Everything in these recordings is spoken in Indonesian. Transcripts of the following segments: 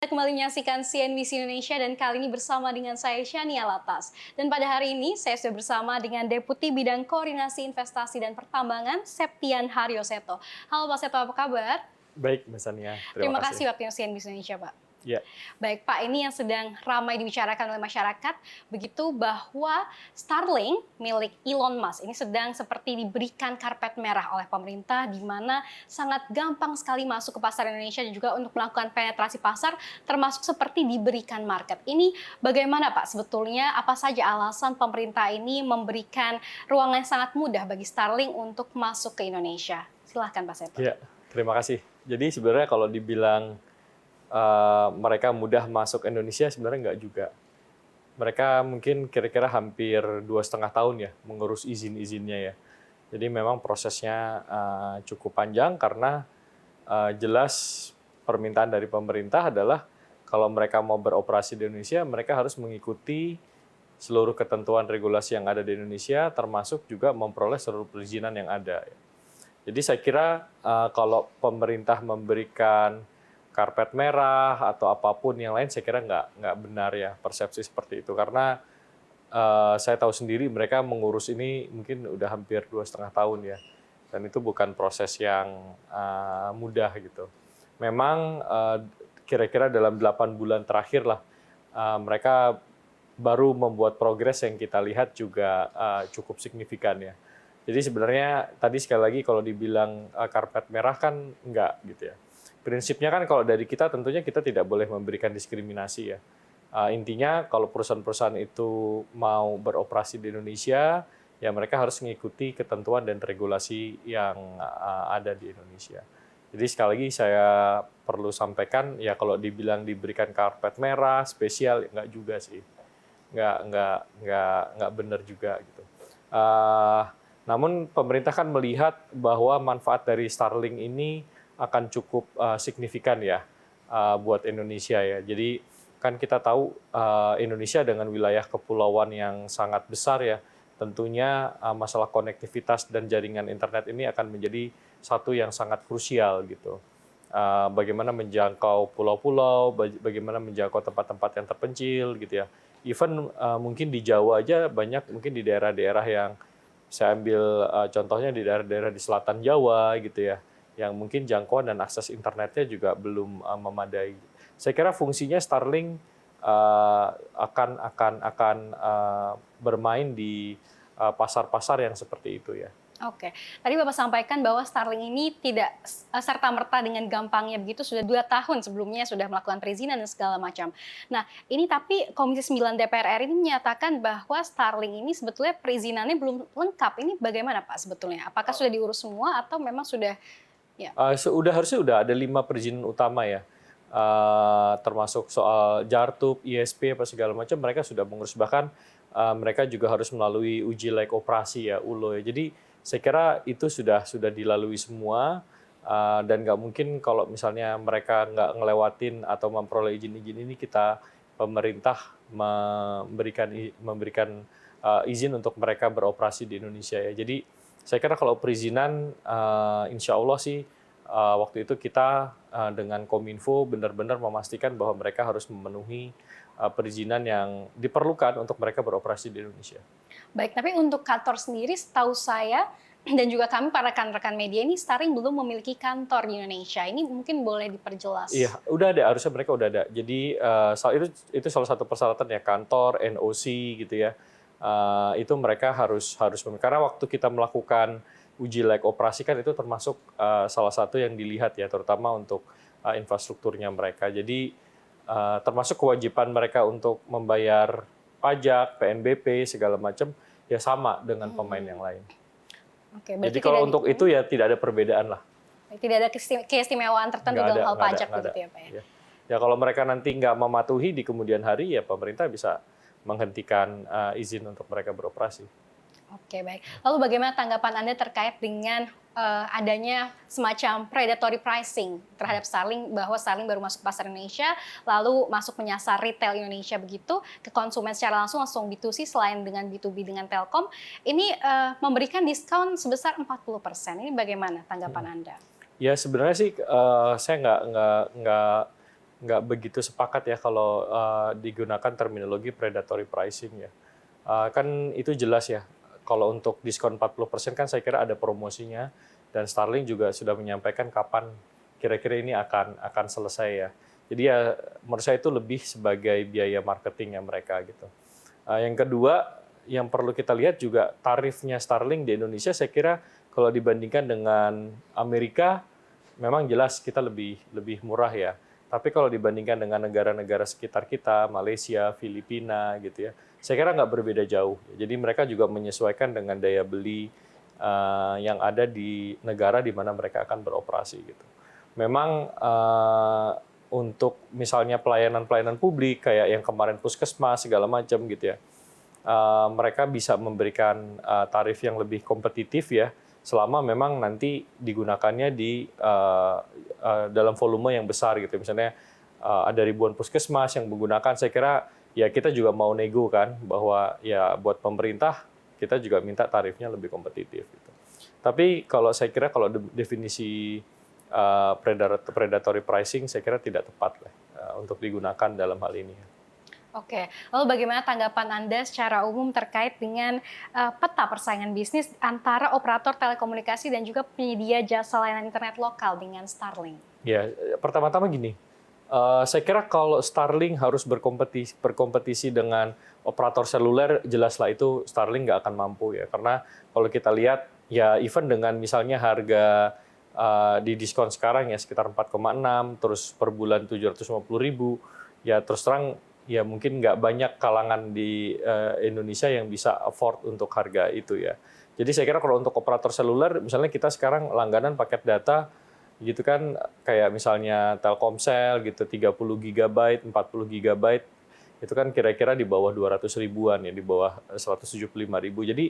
Kembali menyaksikan CNBC Indonesia dan kali ini bersama dengan saya Shania Latas. Dan pada hari ini saya sudah bersama dengan Deputi Bidang Koordinasi Investasi dan Pertambangan Septian Haryoseto. Halo Pak Seto, apa kabar? Baik, Mbak Sania. Terima kasih waktunya CNBC Indonesia, Pak. Ya, Baik Pak, ini yang sedang ramai dibicarakan oleh masyarakat, begitu bahwa Starlink milik Elon Musk ini sedang seperti diberikan karpet merah oleh pemerintah, di mana sangat gampang sekali masuk ke pasar Indonesia dan juga untuk melakukan penetrasi pasar, termasuk seperti diberikan market. Ini bagaimana Pak sebetulnya, apa saja alasan pemerintah ini memberikan ruang yang sangat mudah bagi Starlink untuk masuk ke Indonesia? Silahkan Pak Seto. ya, terima kasih. Jadi sebenarnya kalau dibilang mereka mudah masuk Indonesia, sebenarnya nggak juga. Mereka mungkin kira-kira hampir 2,5 tahun ya mengurus izin-izinnya ya. Jadi memang prosesnya cukup panjang karena jelas permintaan dari pemerintah adalah kalau mereka mau beroperasi di Indonesia, mereka harus mengikuti seluruh ketentuan regulasi yang ada di Indonesia, termasuk juga memperoleh seluruh perizinan yang ada. Jadi saya kira kalau pemerintah memberikan karpet merah atau apapun yang lain, saya kira nggak benar ya persepsi seperti itu. Karena saya tahu sendiri mereka mengurus ini mungkin udah hampir 2,5 tahun ya. Dan itu bukan proses yang mudah gitu. Memang kira-kira dalam 8 bulan terakhir lah mereka baru membuat progres yang kita lihat juga cukup signifikan ya. Jadi sebenarnya tadi sekali lagi kalau dibilang karpet merah kan enggak gitu ya. Prinsipnya kan kalau dari kita tentunya kita tidak boleh memberikan diskriminasi ya. Intinya kalau perusahaan-perusahaan itu mau beroperasi di Indonesia, ya mereka harus mengikuti ketentuan dan regulasi yang ada di Indonesia. Jadi sekali lagi saya perlu sampaikan ya kalau dibilang diberikan karpet merah spesial enggak juga sih. Enggak benar juga gitu. Namun pemerintah kan melihat bahwa manfaat dari Starlink ini akan cukup signifikan ya buat Indonesia ya. Jadi kan kita tahu Indonesia dengan wilayah kepulauan yang sangat besar ya, tentunya masalah konektivitas dan jaringan internet ini akan menjadi satu yang sangat krusial gitu. Bagaimana menjangkau pulau-pulau, bagaimana menjangkau tempat-tempat yang terpencil gitu ya. Even mungkin di Jawa aja banyak, mungkin di daerah-daerah yang saya ambil contohnya di daerah-daerah di selatan Jawa gitu ya, yang mungkin jangkauan dan akses internetnya juga belum memadai. Saya kira fungsinya Starlink akan bermain di pasar-pasar yang seperti itu ya. Oke, tadi Bapak sampaikan bahwa Starlink ini tidak serta-merta dengan gampangnya begitu, sudah 2 tahun sebelumnya sudah melakukan perizinan dan segala macam. Nah, ini tapi Komisi 9 DPR RI ini menyatakan bahwa Starlink ini sebetulnya perizinannya belum lengkap. Ini bagaimana Pak sebetulnya? Apakah sudah diurus semua atau memang sudah ya? Harusnya udah ada 5 perizinan utama ya. Termasuk soal Jartub, ISP, apa segala macam, mereka sudah mengurus. Bahkan mereka juga harus melalui uji layak operasi ya, ULO ya. Jadi saya kira itu sudah dilalui semua dan nggak mungkin kalau misalnya mereka nggak ngelewatin atau memperoleh izin-izin ini kita pemerintah memberikan izin untuk mereka beroperasi di Indonesia ya. Jadi saya kira kalau perizinan insya Allah sih waktu itu kita dengan Kominfo benar-benar memastikan bahwa mereka harus memenuhi perizinan yang diperlukan untuk mereka beroperasi di Indonesia. Baik, tapi untuk kantor sendiri setahu saya dan juga kami para rekan-rekan media ini Starlink belum memiliki kantor di Indonesia. Ini mungkin boleh diperjelas. Iya, udah ada, harusnya mereka udah ada. Jadi itu salah satu persyaratan ya, kantor, NOC gitu ya. Itu mereka harus karena waktu kita melakukan uji layak operasi kan itu termasuk salah satu yang dilihat ya, terutama untuk infrastrukturnya mereka. Jadi termasuk kewajiban mereka untuk membayar pajak, PNBP segala macam ya sama dengan pemain yang lain. Oke, Jadi kalau untuk itu ya tidak ada perbedaan lah. Tidak ada keistimewaan tertentu dalam hal pajak begitu ya Pak ya? Ya kalau mereka nanti nggak mematuhi di kemudian hari ya pemerintah bisa menghentikan izin untuk mereka beroperasi. Oke, baik. Lalu bagaimana tanggapan Anda terkait dengan adanya semacam predatory pricing terhadap Starlink, bahwa Starlink baru masuk pasar Indonesia, lalu masuk menyasar retail Indonesia begitu, ke konsumen secara langsung B2C selain dengan B2B dengan Telkom, ini memberikan diskon sebesar 40%. Ini bagaimana tanggapan Anda? Ya sebenarnya sih saya nggak begitu sepakat ya kalau digunakan terminologi predatory pricing ya. Kan itu jelas ya. Kalau untuk diskon 40% kan saya kira ada promosinya, dan Starlink juga sudah menyampaikan kapan kira-kira ini akan selesai ya. Jadi ya menurut saya itu lebih sebagai biaya marketingnya mereka gitu. Yang kedua yang perlu kita lihat juga tarifnya Starlink di Indonesia, saya kira kalau dibandingkan dengan Amerika memang jelas kita lebih murah ya. Tapi kalau dibandingkan dengan negara-negara sekitar kita, Malaysia, Filipina gitu ya, saya kira nggak berbeda jauh. Jadi mereka juga menyesuaikan dengan daya beli yang ada di negara di mana mereka akan beroperasi gitu. Memang untuk misalnya pelayanan-pelayanan publik kayak yang kemarin puskesmas segala macam gitu ya, mereka bisa memberikan tarif yang lebih kompetitif ya, selama memang nanti digunakannya di dalam volume yang besar gitu. Misalnya ada ribuan puskesmas yang menggunakan, saya kira ya kita juga mau nego kan, bahwa ya buat pemerintah kita juga minta tarifnya lebih kompetitif gitu. Tapi kalau saya kira kalau definisi predatory pricing saya kira tidak tepat lah untuk digunakan dalam hal ini. Oke, lalu bagaimana tanggapan Anda secara umum terkait dengan peta persaingan bisnis antara operator telekomunikasi dan juga penyedia jasa layanan internet lokal dengan Starlink? Ya, pertama-tama gini, saya kira kalau Starlink harus berkompetisi dengan operator seluler, jelaslah itu Starlink nggak akan mampu ya. Karena kalau kita lihat, ya even dengan misalnya harga di diskon sekarang ya sekitar 4,6, terus per bulan 750.000, ya terus terang ya mungkin nggak banyak kalangan di Indonesia yang bisa afford untuk harga itu ya. Jadi saya kira kalau untuk operator seluler, misalnya kita sekarang langganan paket data gitu kan, kayak misalnya Telkomsel gitu 30 GB, 40 GB, itu kan kira-kira di bawah 200 ribuan ya, di bawah 175.000. Jadi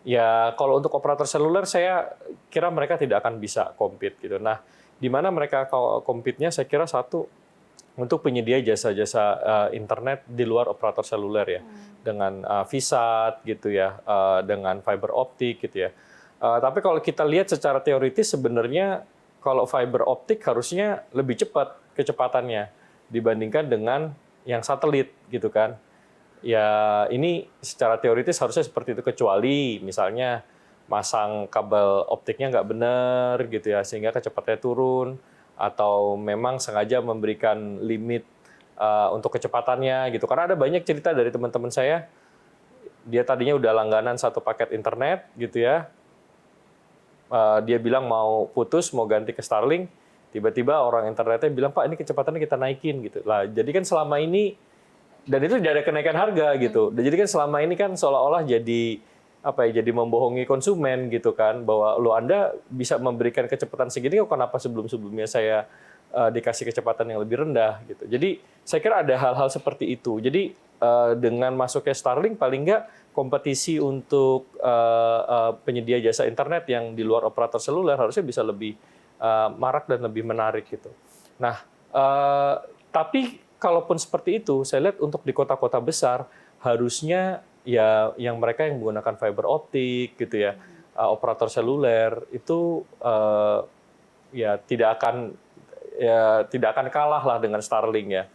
ya kalau untuk operator seluler saya kira mereka tidak akan bisa compete gitu. Nah, di mana mereka compete-nya saya kira satu, untuk penyedia jasa-jasa internet di luar operator seluler ya, dengan Vsat gitu ya, dengan fiber optik gitu ya. Tapi kalau kita lihat secara teoritis sebenarnya kalau fiber optik harusnya lebih cepat kecepatannya dibandingkan dengan yang satelit gitu kan. Ya ini secara teoritis harusnya seperti itu, kecuali misalnya masang kabel optiknya nggak benar gitu ya, sehingga kecepatannya turun, atau memang sengaja memberikan limit untuk kecepatannya gitu. Karena ada banyak cerita dari teman-teman saya, dia tadinya udah langganan satu paket internet gitu ya, dia bilang mau putus, mau ganti ke Starlink, tiba-tiba orang internetnya bilang, Pak ini kecepatannya kita naikin gitu. Lah jadi kan selama ini, dan itu tidak ada kenaikan harga gitu. Dan jadi kan selama ini kan seolah-olah jadi apa ya, jadi membohongi konsumen gitu kan, bahwa Anda bisa memberikan kecepatan segini kok, kenapa sebelum-sebelumnya saya dikasih kecepatan yang lebih rendah gitu. Jadi saya kira ada hal-hal seperti itu. Jadi dengan masuknya Starlink paling nggak kompetisi untuk penyedia jasa internet yang di luar operator seluler harusnya bisa lebih marak dan lebih menarik gitu. Nah, tapi kalaupun seperti itu, saya lihat untuk di kota-kota besar harusnya ya yang mereka yang menggunakan fiber optik gitu ya, operator seluler itu ya tidak akan kalah lah dengan Starlink ya.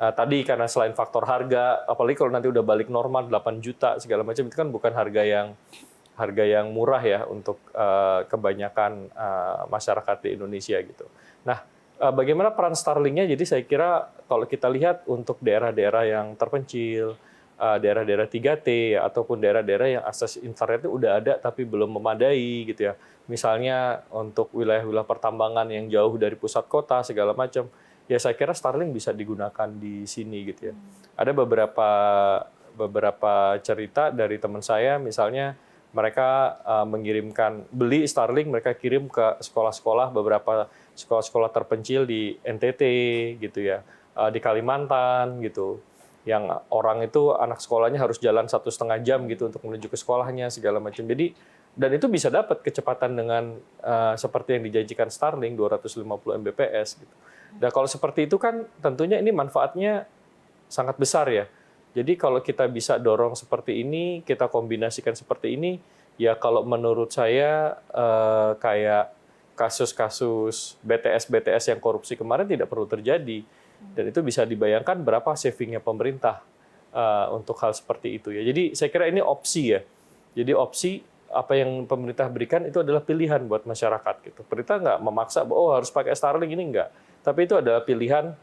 Tadi karena selain faktor harga, apalagi kalau nanti udah balik normal 8 juta segala macam, itu kan bukan harga yang murah ya untuk kebanyakan masyarakat di Indonesia gitu. Nah, bagaimana peran Starlink-nya? Jadi saya kira kalau kita lihat untuk daerah-daerah yang terpencil, daerah-daerah 3T ataupun daerah-daerah yang akses internet itu udah ada tapi belum memadai gitu ya. Misalnya untuk wilayah-wilayah pertambangan yang jauh dari pusat kota segala macam, ya saya kira Starlink bisa digunakan di sini gitu ya. Ada beberapa cerita dari teman saya, misalnya mereka beli Starlink, mereka kirim ke sekolah-sekolah, beberapa sekolah-sekolah terpencil di NTT gitu ya, di Kalimantan gitu, yang orang itu anak sekolahnya harus jalan 1,5 jam gitu untuk menuju ke sekolahnya segala macam. Jadi dan itu bisa dapat kecepatan dengan seperti yang dijanjikan Starlink 250 Mbps gitu. Dan kalau seperti itu kan tentunya ini manfaatnya sangat besar ya. Jadi kalau kita bisa dorong seperti ini, kita kombinasikan seperti ini, ya kalau menurut saya kayak kasus-kasus BTS yang korupsi kemarin tidak perlu terjadi. Dan itu bisa dibayangkan berapa savingnya pemerintah untuk hal seperti itu ya. Jadi saya kira ini opsi ya. Jadi opsi apa yang pemerintah berikan itu adalah pilihan buat masyarakat gitu. Pemerintah nggak memaksa bahwa harus pakai Starlink, ini nggak. Tapi itu adalah pilihan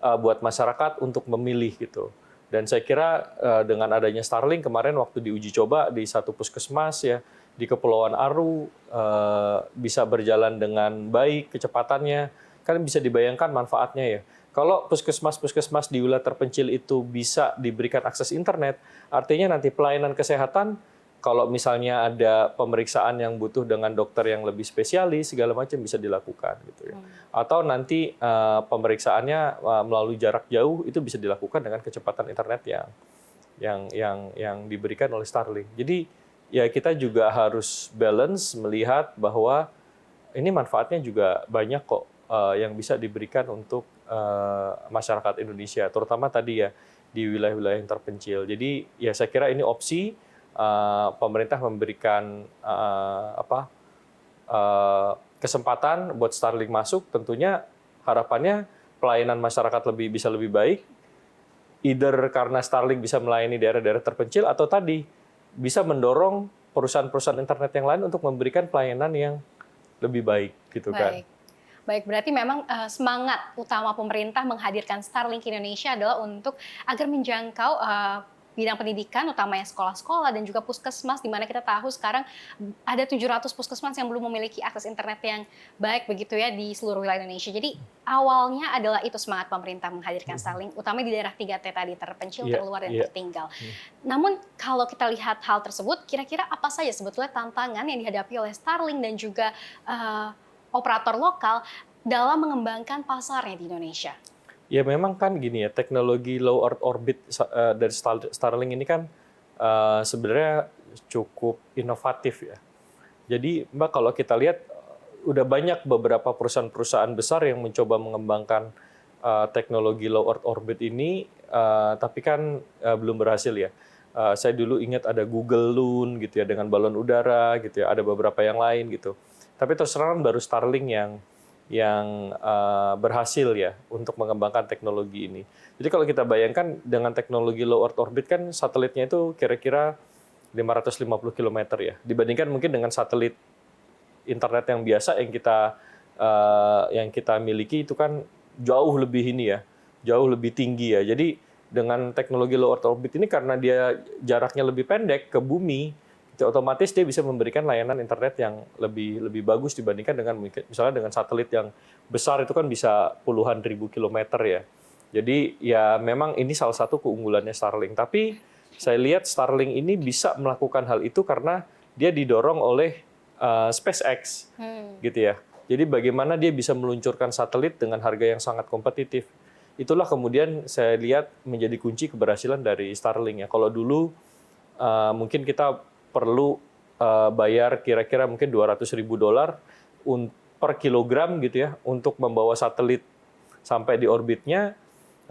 buat masyarakat untuk memilih gitu. Dan saya kira dengan adanya Starlink kemarin waktu diuji coba di satu puskesmas ya di Kepulauan Aru bisa berjalan dengan baik kecepatannya, kan bisa dibayangkan manfaatnya ya. Kalau puskesmas-puskesmas di wilayah terpencil itu bisa diberikan akses internet, artinya nanti pelayanan kesehatan, kalau misalnya ada pemeriksaan yang butuh dengan dokter yang lebih spesialis, segala macam bisa dilakukan gitu ya. Atau nanti pemeriksaannya melalui jarak jauh itu bisa dilakukan dengan kecepatan internet yang diberikan oleh Starlink. Jadi ya kita juga harus balance melihat bahwa ini manfaatnya juga banyak kok yang bisa diberikan untuk masyarakat Indonesia, terutama tadi ya di wilayah-wilayah yang terpencil. Jadi ya saya kira ini opsi. Pemerintah memberikan kesempatan buat Starlink masuk, tentunya harapannya pelayanan masyarakat bisa lebih baik, either karena Starlink bisa melayani daerah-daerah terpencil atau tadi bisa mendorong perusahaan-perusahaan internet yang lain untuk memberikan pelayanan yang lebih baik gitu kan. Baik, berarti memang semangat utama pemerintah menghadirkan Starlink ke Indonesia adalah untuk agar menjangkau bidang pendidikan, utamanya sekolah-sekolah dan juga puskesmas, di mana kita tahu sekarang ada 700 puskesmas yang belum memiliki akses internet yang baik begitu ya di seluruh wilayah Indonesia. Jadi awalnya adalah itu semangat pemerintah menghadirkan Starlink, utamanya di daerah 3T tadi, terpencil, terluar, dan tertinggal. Namun kalau kita lihat hal tersebut, kira-kira apa saja sebetulnya tantangan yang dihadapi oleh Starlink dan juga operator lokal dalam mengembangkan pasarnya di Indonesia? Ya memang kan gini ya, teknologi low Earth orbit dari Starlink ini kan sebenarnya cukup inovatif ya. Jadi Mbak kalau kita lihat udah banyak beberapa perusahaan-perusahaan besar yang mencoba mengembangkan teknologi low Earth orbit ini, tapi kan belum berhasil ya. Saya dulu ingat ada Google Loon gitu ya dengan balon udara gitu ya, ada beberapa yang lain gitu. Tapi terus terang baru Starlink yang berhasil ya untuk mengembangkan teknologi ini. Jadi kalau kita bayangkan dengan teknologi low Earth orbit kan satelitnya itu kira-kira 550 km ya. Dibandingkan mungkin dengan satelit internet yang biasa yang kita miliki itu kan jauh lebih ini ya, jauh lebih tinggi ya. Jadi dengan teknologi low Earth orbit ini karena dia jaraknya lebih pendek ke bumi, otomatis dia bisa memberikan layanan internet yang lebih bagus dibandingkan dengan misalnya dengan satelit yang besar itu kan bisa puluhan ribu kilometer ya. Jadi ya memang ini salah satu keunggulannya Starlink. Tapi saya lihat Starlink ini bisa melakukan hal itu karena dia didorong oleh SpaceX gitu ya. Jadi bagaimana dia bisa meluncurkan satelit dengan harga yang sangat kompetitif. Itulah kemudian saya lihat menjadi kunci keberhasilan dari Starlink ya. Kalau dulu mungkin kita perlu bayar kira-kira mungkin $200.000 per kilogram gitu ya untuk membawa satelit sampai di orbitnya.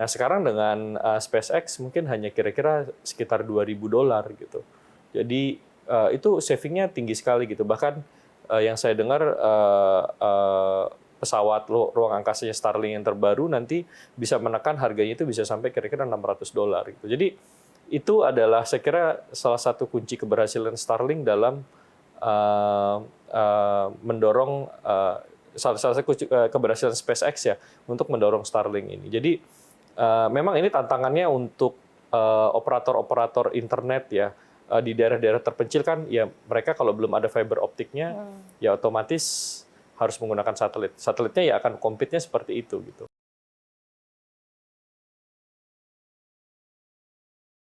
Nah sekarang dengan SpaceX mungkin hanya kira-kira sekitar $2.000 gitu. Jadi itu savingnya tinggi sekali gitu. Bahkan yang saya dengar pesawat ruang angkasanya Starlink yang terbaru nanti bisa menekan harganya itu bisa sampai kira-kira $600 gitu. Jadi itu adalah saya kira salah satu kunci keberhasilan Starlink dalam mendorong salah satu keberhasilan SpaceX ya untuk mendorong Starlink ini. Jadi memang ini tantangannya untuk operator-operator internet ya di daerah-daerah terpencil kan ya mereka kalau belum ada fiber optiknya ya otomatis harus menggunakan satelit. Satelitnya ya akan compete-nya seperti itu gitu.